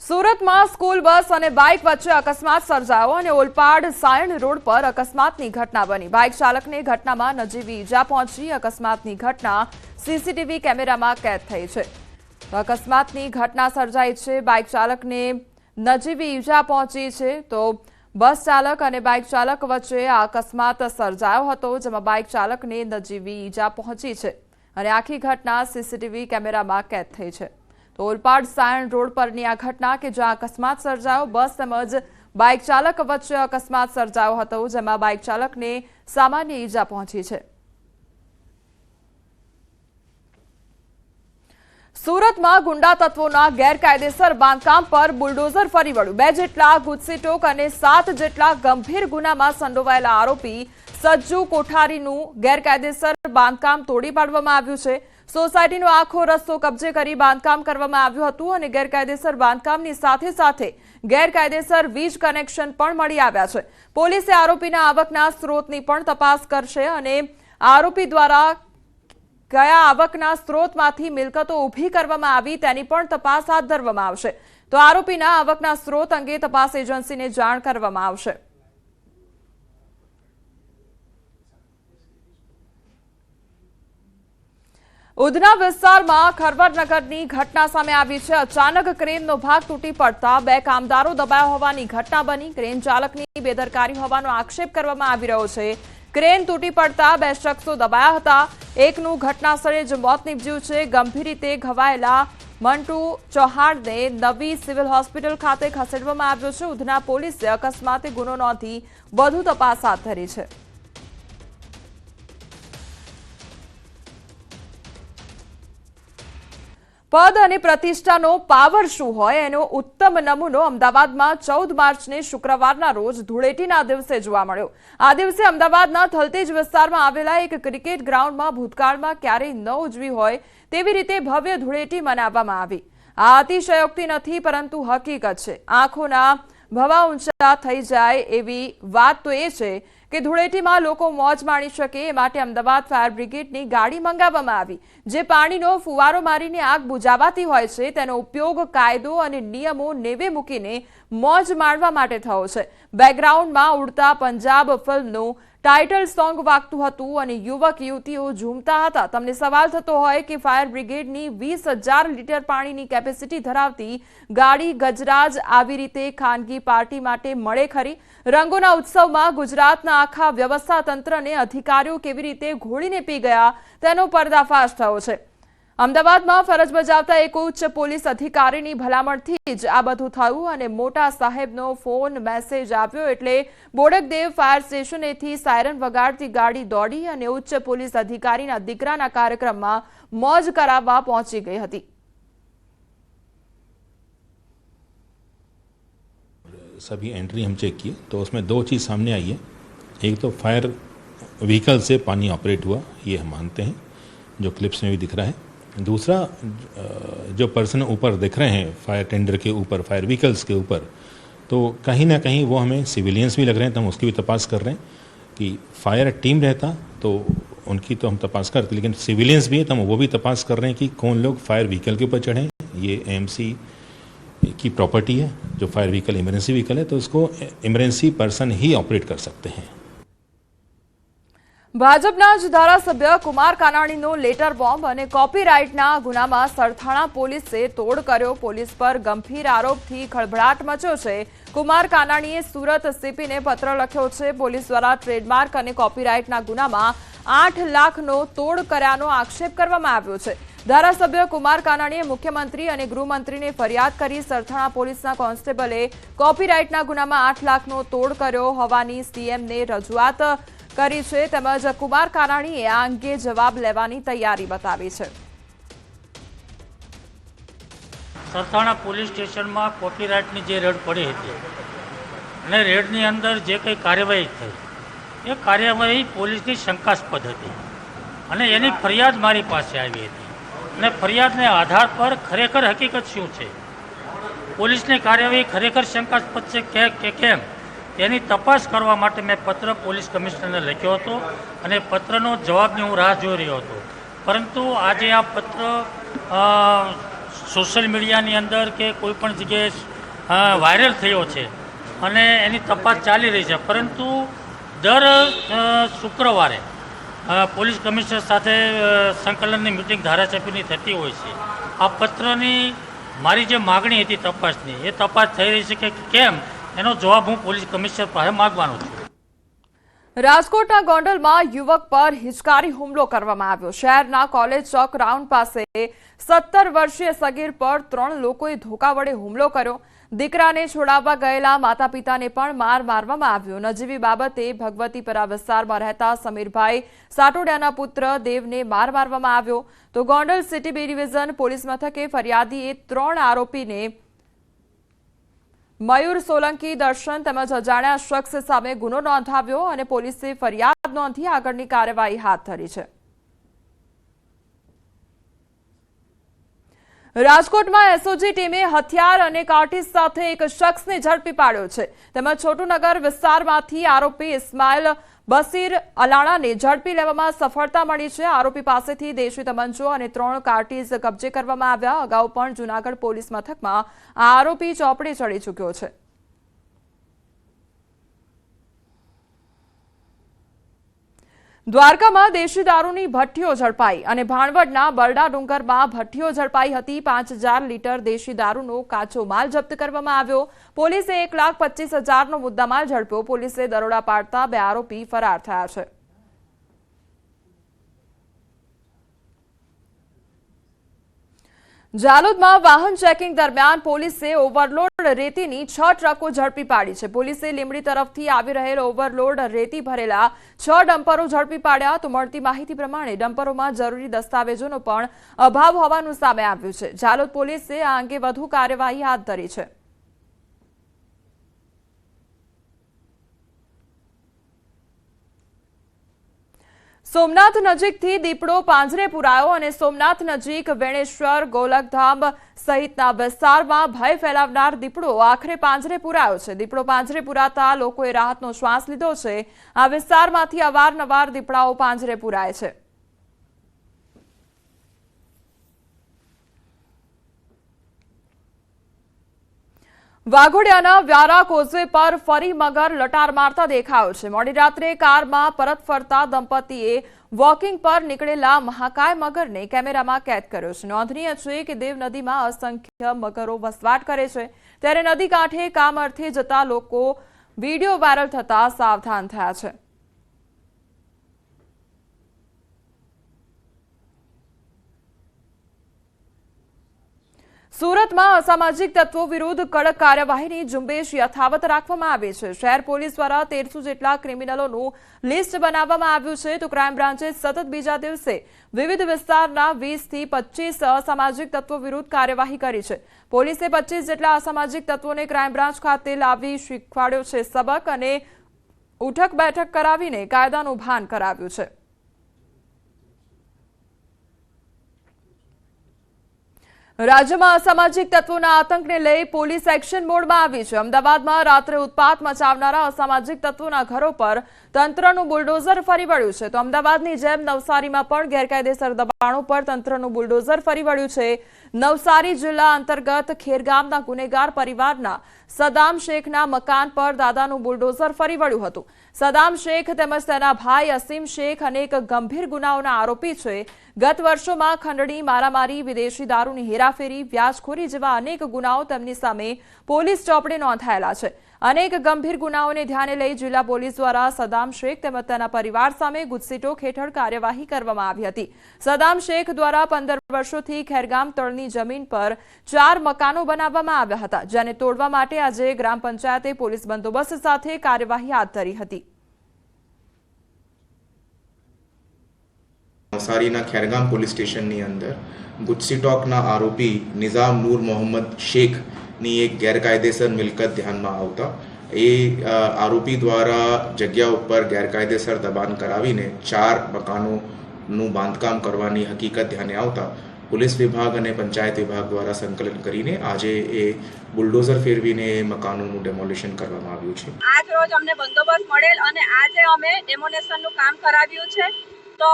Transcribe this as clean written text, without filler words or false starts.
સુરતમાં school bus અને bike વચ્ચે અકસ્માત સર્જાયો અને ઓલપાડ સાયણ રોડ પર અકસ્માતની ઘટના બની। બાઇક ચાલકને ઘટનામાં નજીવી ઈજા પહોંચી। અકસ્માતની ઘટના સીસીટીવી કેમેરામાં કેદ થઈ છે। અકસ્માતની ઘટના સર્જાઈ છે। બાઇક ચાલકને નજીવી ઈજા પહોંચી છે તો બસ ચાલક અને બાઇક ચાલક વચ્ચે આ અકસ્માત સર્જાયો હતો, જેમાં બાઇક ચાલકને નજીવી ઈજા પહોંચી છે અને આખી ઘટના સીસીટીવી કેમેરામાં કેદ થઈ છે। તો ઓલપાડ સાયણ રોડ પરની આ ઘટના કે જ્યાં અકસ્માત સર્જાયો, બસ તેમજ બાઇક ચાલક વચ્ચે અકસ્માત સર્જાયો હતો, જેમાં બાઇક ચાલકને સામાન્ય ઈજા પહોંચી છે। સુરતમાં ગુંડા તત્વોના ગેરકાયદેસર બાંધકામ પર બુલડોઝર ફરી વળ્યું। 2 જેટલા ગુજસીટોક અને 7 જેટલા ગંભીર ગુનામાં સંડોવાયેલા આરોપી સજ્જુ કોઠારીનું ગેરકાયદેસર બાંધકામ તોડી પાડવામાં આવ્યું છે। સોસાયટીનો આખો રસ્તો કબજે કરી બાંધકામ કરવામાં આવ્યું હતું અને ગેરકાયદેસર બાંધકામની સાથે સાથે ગેરકાયદેસર વીજ કનેક્શન પણ મળી આવ્યા છે। પોલીસે આરોપીના આવકના સ્ત્રોતની પણ તપાસ કરશે અને આરોપી દ્વારા કયા આવકના સ્ત્રોતમાંથી મિલકતો ઊભી કરવામાં આવી તેની પણ તપાસ હાથ ધરવામાં આવશે। તો આરોપીના આવકના સ્ત્રોત અંગે તપાસ એજન્સીને જાણ કરવામાં આવશે। ઉધના વિસ્તારમાં ખરવરનગરની ઘટના સામે આવી છે। અચાનક ક્રેનનો ભાગ તૂટી પડતા 2 કામદારો દબાયા હોવાની ઘટના બની। ક્રેન ચાલકની બેદરકારી હોવાનો આક્ષેપ કરવામાં આવી રહ્યો છે। ક્રેન તૂટી પડતા 2 શખ્સો દબાયા હતા। એકનું ઘટનાસ્થળે જ મોત નીપજ્યું છે। ગંભીર રીતે ઘવાયેલા મંટુ ચૌહાણને નવી સિવિલ હોસ્પિટલ ખાતે ખસેડવામાં આવ્યો છે। ઉધના પોલીસે અકસ્માતે ગુનો નોંધી વધુ તપાસ હાથ ધરી છે। પદ અને પ્રતિષ્ઠાનો પાવર શું હોય એનો ઉત્તમ નમૂનો અમદાવાદમાં 14 માર્ચને શુક્રવારના રોજ ધૂળેટીના દિવસે જોવા મળ્યો। આ દિવસે અમદાવાદના થલતેજ વિસ્તારમાં આવેલા એક ક્રિકેટ ગ્રાઉન્ડમાં ભૂતકાળમાં ક્યારેય ન ઉજવી હોય તેવી રીતે ભવ્ય ધૂળેટી મનાવવામાં આવી। આ અતિશયોક્તિ નથી પરંતુ હકીકત છે। આંખોના ભવા ઊંચા થઈ જાય એવી વાત તો એ છે કે ધૂળેટીમાં લોકો મોજ માણી શકે એ માટે અમદાવાદ ફાયર બ્રિગેડની ગાડી મંગાવવામાં આવી, જે પાણીનો ફુવારો મારીને આગ બુઝાવાતી હોય છે તેનો ઉપયોગ કાયદો અને નિયમો નેવે મૂકીને મોજ માણવા માટે થયો છે। બેકગ્રાઉન્ડમાં ઉડતા પંજાબ ફિલ્મનું ટાઇટલ સોંગ વાગતું હતું અને યુવક યુવતીઓ ઝૂમતા હતા। તમને સવાલ થતો હોય કે ફાયર બ્રિગેડની 20,000 લીટર પાણીની કેપેસિટી ધરાવતી ગાડી ગજરાજ આવી રીતે ખાનગી પાર્ટી માટે મળે ખરી? રંગોના ઉત્સવમાં ગુજરાતના આખા વ્યવસ્થા તંત્રને અધિકારીઓ કેવી રીતે ઘોળીને પી ગયા તેનો પર્દાફાશ થયો છે। અમદાવાદમાં ફરજ બજાવતા એક ઉચ્ચ પોલીસ અધિકારીની ભલામણથી જ આ બધું થયું અને મોટા સાહેબનો ફોન મેસેજ આવ્યો એટલે બોડકદેવ ફાયર સ્ટેશનેથી સાયરન વગાડતી ગાડી દોડી અને ઉચ્ચ પોલીસ અધિકારીના દીકરાના કાર્યક્રમમાં મોજ કરાવવા પહોંચી ગઈ હતી। सभी एंट्री हम चेक किए तो उसमें 2 चीज़ सामने आई है। एक तो फायर व्हीकल से पानी ऑपरेट हुआ, ये हम मानते हैं, जो क्लिप्स में भी दिख रहा है। दूसरा, जो पर्सन ऊपर दिख रहे हैं फायर टेंडर के ऊपर, फायर व्हीकल्स के ऊपर, तो कहीं ना कहीं वो हमें सिविलियंस भी लग रहे हैं, तो हम उसकी भी तपास कर रहे हैं कि फायर टीम रहता तो उनकी तो हम तपास करते, लेकिन सिविलियंस भी है तो हम वो भी तपास कर रहे हैं कि कौन लोग फायर व्हीकल के ऊपर चढ़े। ये एएमसी की प्रॉपर्टी है, जो फायर व्हीकल इमरजेंसी व्हीकल है तो उसको इमरजेंसी पर्सन ही ऑपरेट कर सकते हैं। ભાજપના જ ધારાસભ્ય કુમાર કાનાણીનો લેટર બોમ્બ અને કોપીરાઇટના ગુનામાં સરથાણા પોલીસે તોડ કર્યો। પોલીસ પર ગંભીર આરોપથી ખળભળાટ મચ્યો છે। કુમાર કાનાણીએ સુરત સીપીને પત્ર લખ્યો છે। પોલીસ દ્વારા ટ્રેડમાર્ક અને કોપીરાઇટના ગુનામાં 8 લાખનો તોડ કર્યાનો આક્ષેપ કરવામાં આવ્યો છે। ધારાસભ્ય કુમાર કાનાણીએ મુખ્યમંત્રી અને ગૃહમંત્રીને ફરિયાદ કરી। સરથાણા પોલીસના કોન્સ્ટેબલે કોપીરાઇટના ગુનામાં 8 લાખનો તોડ કર્યો હોવાની સીએમને રજૂઆત કરી છે, તેમજ કુમાર કાનાણીએ આ અંગે જવાબ લેવાની તૈયારી બતાવી છે। સરથાણા પોલીસ સ્ટેશનમાં કોપીરાઇટની જે રેડ પડી હતી અને રેડની અંદર જે કંઈ કાર્યવાહી થઈ એ કાર્યવાહી પોલીસની શંકાસ્પદ હતી અને એની ફરિયાદ મારી પાસે આવી હતી અને ફરિયાદને આધાર પર ખરેખર હકીકત શું છે, પોલીસની કાર્યવાહી ખરેખર શંકાસ્પદ છે કે કેમ તેની તપાસ કરવા માટે મેં પત્ર પોલીસ કમિશનરને લખ્યો હતો અને પત્રનો જવાબની હું રાહ જોઈ રહ્યો હતો। પરંતુ આજે આ પત્ર સોશિયલ મીડિયાની અંદર કે કોઈ પણ જગ્યાએ વાયરલ થયો છે અને એની તપાસ ચાલી રહી છે. પરંતુ દર શુક્રવારે પોલીસ કમિશનર સાથે સંકલનની મિટિંગ ધારાસભ્યની થતી હોય છે. આ પત્રની મારી જે માગણી હતી તપાસની, એ તપાસ થઈ રહી છે કે કેમ, એનો જવાબ હું પોલીસ કમિશનર પાસે માગવાનો છું. રાજકોટના ગોંડલમાં યુવક પર હિચકારી હુમલો કરવામાં આવ્યો. શહેરના કોલેજ ચોક રાઉન્ડ પાસે 17 વર્ષીય સગીર પર 3 લોકોએ ધોકા વડે હુમલો કર્યો. દીકરાને છોડાવવા ગયેલા માતા પિતાને પણ માર મારવામાં આવ્યો. નજીવી બાબતે ભગવતીપરા વિસ્તારમાં રહેતા સમીરભાઈ સાટોડિયાના પુત્ર દેવને માર મારવામાં આવ્યો. તો Gondal city B division police મથકે ફરિયાદીએ 3 આરોપીને મયુર સોલંકી, દર્શન તેમજ અજાણ્યા શખ્સ સામે ગુનો નોંધાવ્યો અને પોલીસે ફરિયાદ નોંધી આગળની કાર્યવાહી હાથ ધરી છે. રાજકોટમાં એસઓજી ટીમે હથિયાર અને કાર્ટીજ સાથે એક શખ્સને ઝડપી પાડ્યો છે. તેમજ છોટુનગર વિસ્તારમાંથી આરોપી ઇસ્માઇલ બસીર અલાણાને ઝડપી લેવામાં સફળતા મળી છે. આરોપી પાસેથી દેશી તમંચો અને 3 કાર્ટીજ કબજે કરવામાં આવ્યા. અગાઉ પણ જૂનાગઢ પોલીસ મથકમાં આ આરોપી ચોપડે ચડી ચૂક્યો છે. દ્વારકામાં દેશી દારૂની ભઠ્ઠીઓ ઝડપાઈ અને ભાણવડના બરડા ડુંગરમાં ભઠ્ઠીઓ ઝડપાઈ હતી. 5000 લીટર દેશી દારૂનો કાચો માલ જપ્ત કરવામાં આવ્યો. પોલીસે 1,25,000નો મુદ્દામાલ ઝડપ્યો. પોલીસે દરોડા પાડતા 2 આરોપી ફરાર થયા છે. જાલોદમાં વાહન ચેકિંગ દરમિયાન પોલીસે ઓવરલોડ રેતીની 6 ટ્રકો ઝડપી પાડી છે. પોલીસે લીંબડી તરફથી આવી રહેલ ઓવરલોડ રેતી ભરેલા 6 ડમ્પરો ઝડપી પાડ્યા. તો મળતી માહિતી પ્રમાણે ડમ્પરોમાં જરૂરી દસ્તાવેજોનો પણ અભાવ હોવાનું સામે આવ્યું છે. જાલોદ પોલીસે આ અંગે વધુ કાર્યવાહી હાથ ધરી છે. સોમનાથ નજીકથી દીપડો પાંજરે પુરાયો અને સોમનાથ નજીક વેણેશ્વર, ગોલકધામ સહિતના વિસ્તારમાં ભય ફેલાવનાર દીપડો આખરે પાંજરે પુરાયો છે. દીપડો પાંજરે પુરાતા લોકોએ રાહતનો શ્વાસ લીધો છે. આ વિસ્તારમાંથી અવારનવાર દીપડાઓ પાંજરે પુરાય છે. વાઘોડિયાના વ્યારા કોઝવે પર ફરી મગર લટાર મારતા દેખાયો છે. મોડી રાત્રે કારમાં પરત ફરતા દંપતીએ વોકિંગ પર નીકળેલા મહાકાય મગરને કેમેરામાં કેદ કર્યો છે. નોંધનીય છે કે દેવ નદીમાં અસંખ્ય મગરો વસવાટ કરે છે. ત્યારે નદી કાંઠે કામ અર્થે જતા લોકો વિડીયો વાયરલ થતા સાવધાન થયા છે. સુરતમાં અસામાજિક તત્વો વિરુદ્ધ કડક કાર્યવાહીની ઝુંબેશ યથાવત રાખવામાં આવી છે. શહેર પોલીસ દ્વારા 1300 જેટલા ક્રિમિનલોનું લિસ્ટ બનાવવામાં આવ્યું છે. તો ક્રાઇમ બ્રાન્ચે સતત બીજા દિવસે વિવિધ વિસ્તારના 20 થી 25 અસામાજિક તત્વો વિરુદ્ધ કાર્યવાહી કરી છે. પોલીસે 25 જેટલા અસામાજિક તત્વોને ક્રાઇમ બ્રાન્ચ ખાતે લાવી શીખવાડ્યો છે સબક અને ઉઠક બેઠક કરાવીને કાયદાનું ભાન કરાવ્યું છે. રાજ્યમાં અસામાજિક તત્વોના આતંકને લઈ પોલીસ એક્શન મોડમાં આવી છે. અમદાવાદમાં રાત્રે ઉત્પાત મચાવનારા અસામાજિક તત્વોના ઘરો પર તંત્રનું બુલડોઝર ફરી વળ્યું છે. તો અમદાવાદની જેમ નવસારીમાં પણ ગેરકાયદેસર દબાણો પર તંત્રનું બુલડોઝર ફરી વળ્યું છે. નવસારી જિલ્લા અંતર્ગત ખેરગામના ગુનેગાર પરિવારના સદામ શેખના મકાન પર દાદાનું બુલડોઝર ફરી વળ્યું હતું. સદામ શેખ તેમજ તેના ભાઈ અસીમ શેખ અનેક ગંભીર ગુનાઓના આરોપી છે. ગત વર્ષોમાં ખંડણી, મારામારી, વિદેશી દારૂની હેરાફેરી, વ્યાજખોરી જેવા અનેક ગુનાઓ તેમની સામે પોલીસ ચોપડે નોંધાયેલા છે. અનેક ગંભીર ગુનાઓને ધ્યાને લઈ જિલ્લા પોલીસ દ્વારા સદામ શેખ તેમજ તેના પરિવાર સામે ગુજસીટોક હેઠળ કાર્યવાહી કરવામાં આવી હતી. સદામ શેખ દ્વારા 15 વર્ષોથી ખેરગામ તળની જમીન પર 4 મકાનો બનાવવામાં આવ્યા હતા, જેને તોડવા માટે આજે ગ્રામ પંચાયતે પોલીસ બંદોબસ્ત સાથે કાર્યવાહી હાથ ધરી હતી. નવસારીના ખેરગામ પોલીસ સ્ટેશનની અંદર ગુજસીટોકના આરોપી નિઝામ નૂર મોહમ્મદ શેખની એક ગેરકાયદેસર મિલકત ધ્યાનમાં આવતા એ આરોપી દ્વારા જગ્યા ઉપર ગેરકાયદેસર દબાણ કરાવીને 4 મકાનોનું બાંધકામ કરવાની હકીકત ધ્યાને આવતા પોલીસ વિભાગ અને પંચાયત વિભાગ દ્વારા સંકલન કરીને આજે એ બુલડોઝર ફેરવીને એ મકાનોનું ડેમોલિશન કરવામાં આવ્યું છે. આજ રોજ અમને બંદોબસ્ત મળેલ અને આજે અમે ડેમોલેશનનું કામ કરાવ્યું છે. તો